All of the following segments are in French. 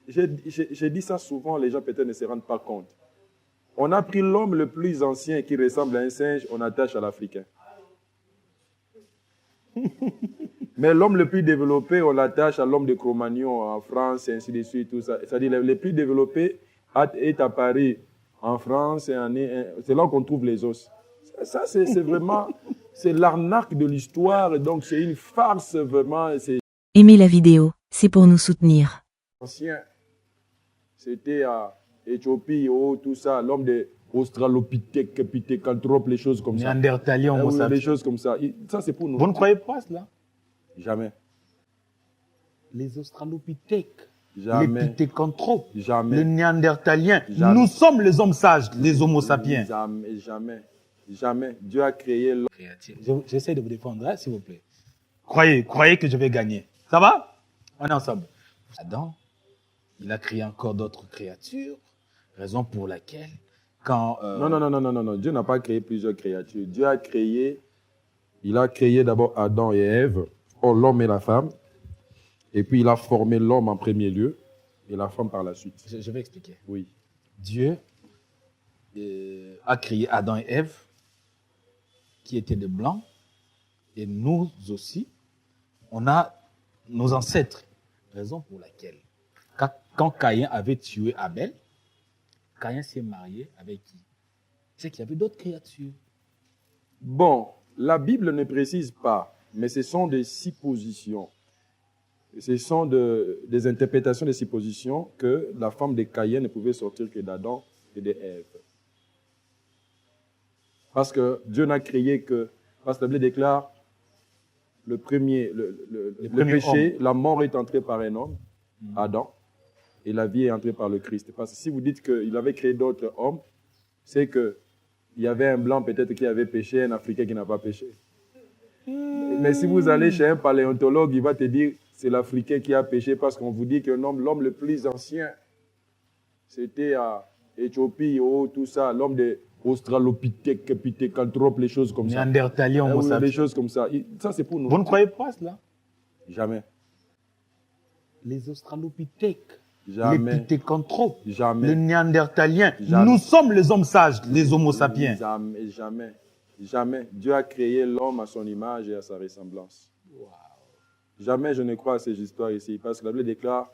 j'ai dit ça souvent, les gens peut-être ne se rendent pas compte. On a pris l'homme le plus ancien qui ressemble à un singe, on attache à l'Africain. Mais l'homme le plus développé, on l'attache à l'homme de Cro-Magnon en France, et ainsi de suite, tout ça. C'est-à-dire, le plus développé est à Paris, en France, c'est là qu'on trouve les os. Ça, c'est vraiment, c'est l'arnaque de l'histoire, donc c'est une farce vraiment. Aimez la vidéo, c'est pour nous soutenir. Ancien, c'était à Éthiopie, tout ça, l'homme de Australopithèque, Pithecanthrope, les choses comme ça. Néandertalien, Homo sapiens. Les choses comme ça. Ça, c'est pour nous. Vous ne croyez pas cela? Jamais. Les Australopithèques, Jamais. les Pithecanthropes, Jamais. les Néandertaliens. Jamais. Nous sommes les hommes sages, les Homo sapiens. Jamais, jamais, jamais. Dieu a créé l'homme. J'essaie de vous défendre, hein, s'il vous plaît. Croyez que je vais gagner. Ça va? On est ensemble. Adam, il a créé encore d'autres créatures, raison pour laquelle, quand... Non. Dieu n'a pas créé plusieurs créatures. Dieu a créé, il a créé d'abord Adam et Ève, l'homme et la femme, et puis il a formé l'homme en premier lieu, et la femme par la suite. Je vais expliquer. Oui. Dieu a créé Adam et Ève, qui étaient des blancs, et nous aussi, on a nos ancêtres. Raison pour laquelle, quand Caïn avait tué Abel, Caïn s'est marié avec qui? C'est qu'il y avait d'autres créatures. Bon, la Bible ne précise pas, mais ce sont des suppositions. Ce sont des interprétations des suppositions que la femme de Caïn ne pouvait sortir que d'Adam et d'Ève. Parce que Dieu n'a créé que, parce que la Bible déclare, le péché, homme. La mort est entrée par un homme, Adam, et la vie est entrée par le Christ. Parce que si vous dites qu'il avait créé d'autres hommes, c'est qu'il y avait un blanc peut-être qui avait péché, un Africain qui n'a pas péché. Mais si vous allez chez un paléontologue, il va te dire c'est l'Africain qui a péché parce qu'on vous dit que l'homme le plus ancien, c'était à Éthiopie, tout ça, l'homme de Australopithèque, Pithecanthrope, les choses comme ça. Néandertalien, Homo sapiens. Les choses comme ça. Ça, c'est pour nous. Vous ne croyez pas cela? Jamais. Les Australopithèques, jamais. Les Pithecanthropes, jamais. Les Néandertaliens. Jamais. Nous sommes les hommes sages, les Homo sapiens. Jamais, jamais, jamais. Dieu a créé l'homme à son image et à sa ressemblance. Wow. Jamais je ne crois à ces histoires ici, parce que la Bible déclare,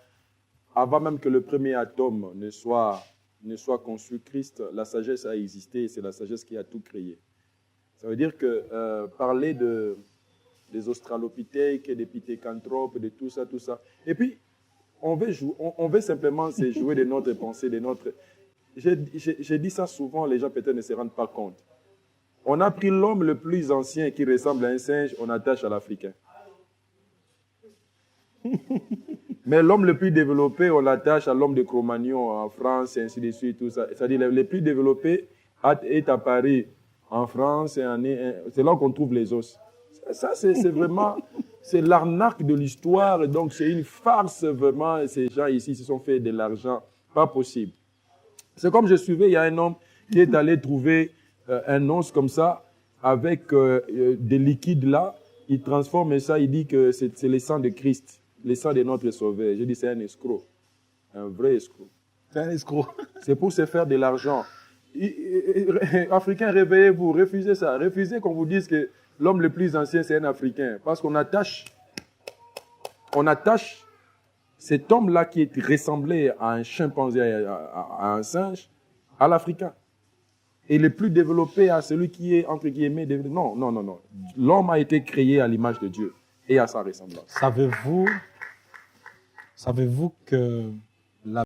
avant même que le premier atome ne soit conçu, Christ, la sagesse a existé, c'est la sagesse qui a tout créé. Ça veut dire que parler des Australopithèques, des Pithecanthropes, de tout ça. Et puis, on veut simplement se jouer de notre pensée, de notre... J'ai dit ça souvent, les gens peut-être ne se rendent pas compte. On a pris l'homme le plus ancien qui ressemble à un singe, on attache à l'Africain. Mais l'homme le plus développé, on l'attache à l'homme de Cro-Magnon en France, et ainsi de suite, tout ça. C'est-à-dire, le plus développé est à Paris, en France, et c'est là qu'on trouve les os. Ça, c'est vraiment, c'est l'arnaque de l'histoire, donc c'est une farce, vraiment. Ces gens ici se sont fait de l'argent, pas possible. C'est comme je suivais, il y a un homme qui est allé trouver un os comme ça, avec des liquides là, il transforme ça, il dit que c'est le sang de Christ. Le sang de notre sauveur. Je dis c'est un escroc. Un vrai escroc. C'est un escroc. C'est pour se faire de l'argent. Africains, réveillez-vous. Refusez ça. Refusez qu'on vous dise que l'homme le plus ancien, c'est un Africain. Parce qu'on attache cet homme-là qui est ressemblé à un chimpanzé, à un singe, à l'Africain. Et le plus développé à celui qui est, entre guillemets, non. L'homme a été créé à l'image de Dieu et à sa ressemblance. Savez-vous que